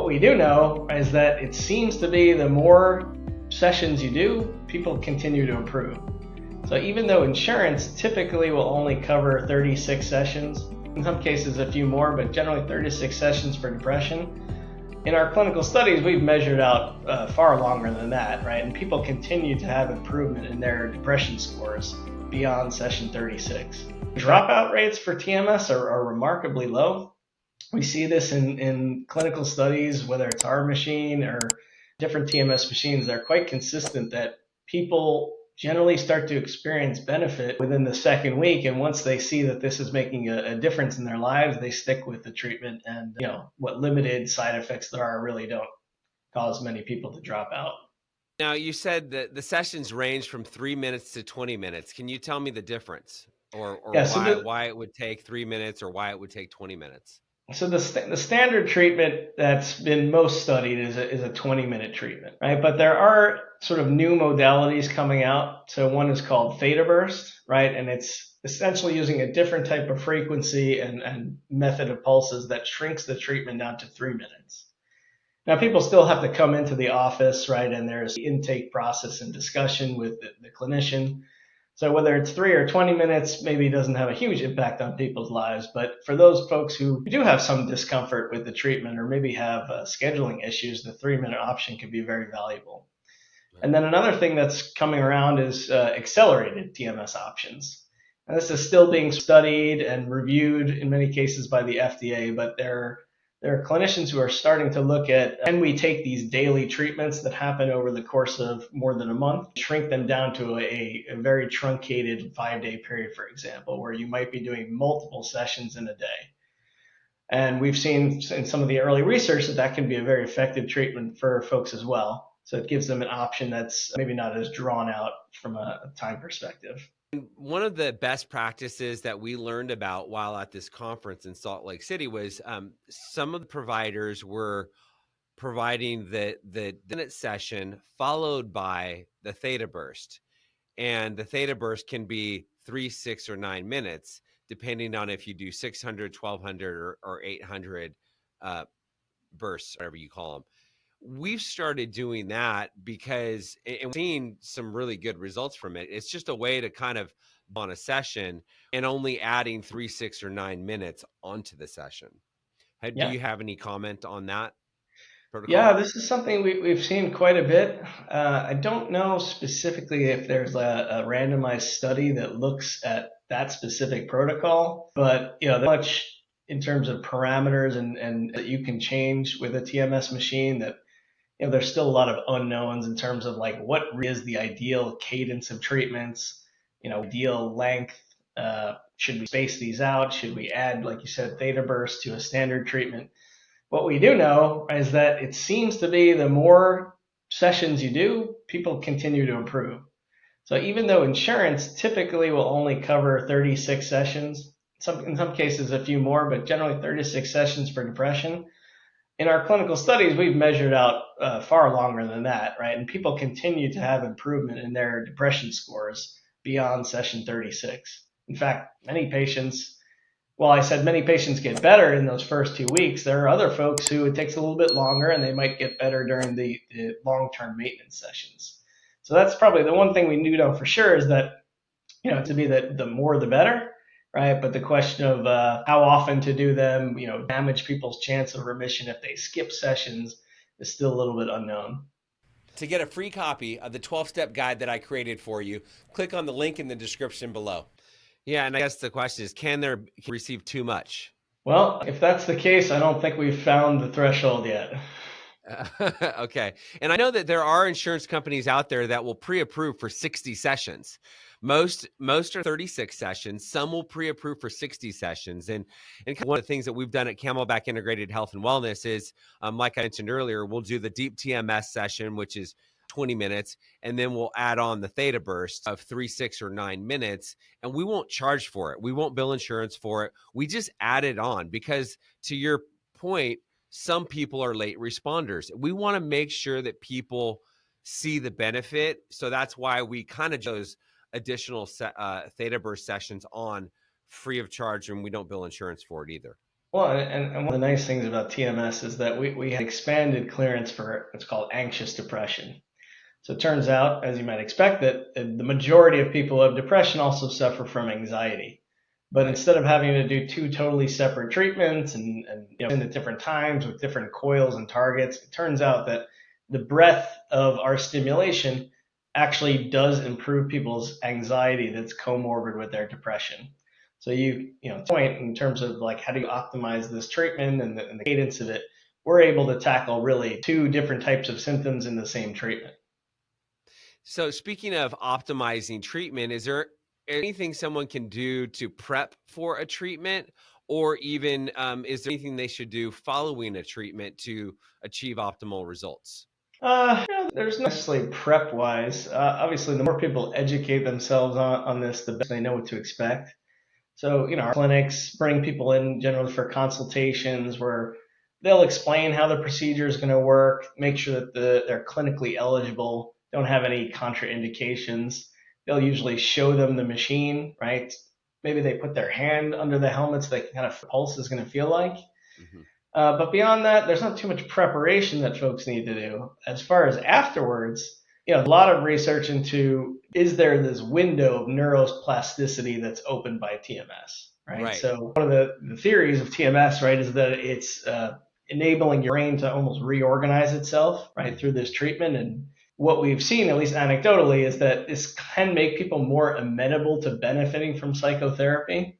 What we do know is that it seems to be the more sessions you do, people continue to improve. So even though insurance typically will only cover 36 sessions, in some cases a few more, but generally 36 sessions for depression, in our clinical studies we've measured out far longer than that, right? And people continue to have improvement in their depression scores beyond session 36. Dropout rates for TMS are remarkably low. We see this in clinical studies, whether it's our machine or different TMS machines. They're quite consistent that people generally start to experience benefit within the second week. And once they see that this is making a difference in their lives, they stick with the treatment. And what limited side effects there are really don't cause many people to drop out. Now, you said that the sessions range from 3 minutes to 20 minutes. Can you tell me the difference or why it would take 3 minutes or why it would take 20 minutes? So the standard treatment that's been most studied is a 20-minute treatment, right? But there are sort of new modalities coming out. So one is called theta burst, right? And it's essentially using a different type of frequency and method of pulses that shrinks the treatment down to 3 minutes. Now, people still have to come into the office, right? And there's the intake process and discussion with the clinician. So whether it's 3 or 20 minutes, maybe doesn't have a huge impact on people's lives. But for those folks who do have some discomfort with the treatment or maybe have scheduling issues, the 3-minute option can be very valuable. And then another thing that's coming around is accelerated TMS options. And this is still being studied and reviewed in many cases by the FDA, but there are clinicians who are starting to look at, can we take these daily treatments that happen over the course of more than a month, shrink them down to a very truncated 5-day period, for example, where you might be doing multiple sessions in a day. And we've seen in some of the early research that can be a very effective treatment for folks as well. So it gives them an option that's maybe not as drawn out from a time perspective. One of the best practices that we learned about while at this conference in Salt Lake City was some of the providers were providing the minute session followed by the theta burst. And the theta burst can be 3, 6, or 9 minutes, depending on if you do 600, 1200, or 800 bursts, whatever you call them. We've started doing that because and we've seen some really good results from it. It's just a way to kind of on a session and only adding 3, 6, or 9 minutes onto the session. Do you have any comment on that protocol? Yeah, this is something we've seen quite a bit. I don't know specifically if there's a randomized study that looks at that specific protocol, but there's much in terms of parameters and that you can change with a TMS machine that there's still a lot of unknowns in terms of like what is the ideal cadence of treatments, ideal length. Should we space these out? Should we add, like you said, theta burst to a standard treatment? What we do know is that it seems to be the more sessions you do, people continue to improve. So even though insurance typically will only cover 36 sessions, in some cases a few more, but generally 36 sessions for depression, in our clinical studies, we've measured out far longer than that, right? And people continue to have improvement in their depression scores beyond session 36. In fact, many patients get better in those first 2 weeks. There are other folks who it takes a little bit longer and they might get better during the long-term maintenance sessions. So that's probably the one thing we do know for sure is that, to be the more the better. Right, but the question of how often to do them, damage people's chance of remission if they skip sessions is still a little bit unknown. To get a free copy of the 12-step guide that I created for you, click on the link in the description below. Yeah, and I guess the question is, can they receive too much? Well, if that's the case, I don't think we've found the threshold yet. Okay, and I know that there are insurance companies out there that will pre-approve for 60 sessions. Most are 36 sessions. Some will pre-approve for 60 sessions. And one of the things that we've done at Camelback Integrated Health and Wellness is, like I mentioned earlier, we'll do the deep TMS session, which is 20 minutes, and then we'll add on the theta burst of 3, 6, or 9 minutes, and we won't charge for it. We won't bill insurance for it. We just add it on because, to your point, some people are late responders. We want to make sure that people see the benefit. So that's why we kind of chose additional theta burst sessions on free of charge, and we don't bill insurance for it either. Well, and one of the nice things about TMS is that we had expanded clearance for what's called anxious depression. So it turns out, as you might expect, that the majority of people who have depression also suffer from anxiety. But instead of having to do two totally separate treatments and in at different times with different coils and targets, it turns out that the breadth of our stimulation actually does improve people's anxiety that's comorbid with their depression. So point in terms of like how do you optimize this treatment and the cadence of it, we're able to tackle really two different types of symptoms in the same treatment. So speaking of optimizing treatment, is there anything someone can do to prep for a treatment, or even is there anything they should do following a treatment to achieve optimal results? There's not necessarily prep-wise. Obviously, the more people educate themselves on this, the better they know what to expect. So, our clinics bring people in generally for consultations where they'll explain how the procedure is going to work, make sure that they're clinically eligible, don't have any contraindications. They'll usually show them the machine, right? Maybe they put their hand under the helmet so they can kind of pulse is going to feel like. Mm-hmm. But beyond that, there's not too much preparation that folks need to do. As far as afterwards, a lot of research into, is there this window of neuroplasticity that's opened by TMS, right? So one of the theories of TMS, right, is that it's enabling your brain to almost reorganize itself, right, through this treatment. And what we've seen, at least anecdotally, is that this can make people more amenable to benefiting from psychotherapy.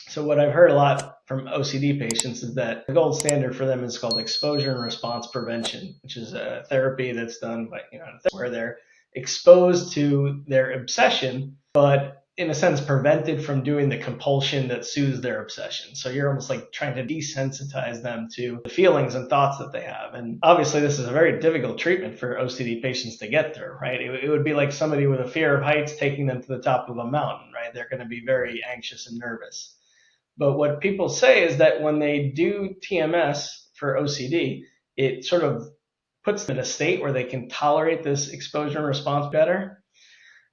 So what I've heard a lot from OCD patients is that the gold standard for them is called exposure and response prevention, which is a therapy that's done by, where they're exposed to their obsession, but in a sense prevented from doing the compulsion that soothes their obsession. So you're almost like trying to desensitize them to the feelings and thoughts that they have. And obviously this is a very difficult treatment for OCD patients to get through, right? It would be like somebody with a fear of heights taking them to the top of a mountain, right? They're going to be very anxious and nervous. But what people say is that when they do TMS for OCD, it sort of puts them in a state where they can tolerate this exposure and response better.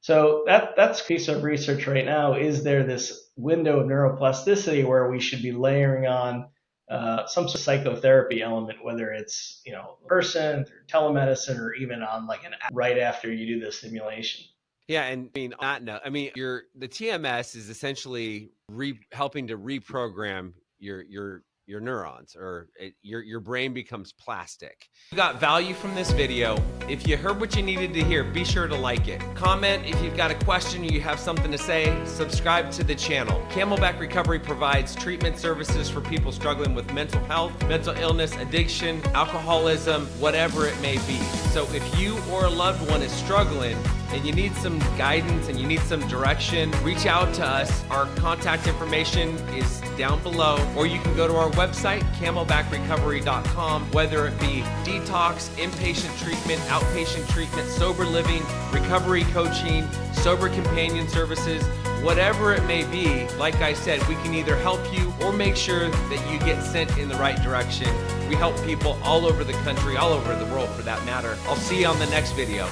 So that's a piece of research right now. Is there this window of neuroplasticity where we should be layering on some sort of psychotherapy element, whether it's person or telemedicine or even on like an app right after you do the stimulation? Yeah, and on that note, the TMS is essentially helping to reprogram your neurons, or your brain becomes plastic. If you got value from this video, if you heard what you needed to hear, be sure to like it. Comment if you've got a question or you have something to say. Subscribe to the channel. Camelback Recovery provides treatment services for people struggling with mental health, mental illness, addiction, alcoholism, whatever it may be. So if you or a loved one is struggling and you need some guidance and you need some direction, reach out to us. Our contact information is down below, or you can go to our website, CamelbackRecovery.com, whether it be detox, inpatient treatment, outpatient treatment, sober living, recovery coaching, sober companion services, whatever it may be. Like I said, we can either help you or make sure that you get sent in the right direction. We help people all over the country, all over the world for that matter. I'll see you on the next video.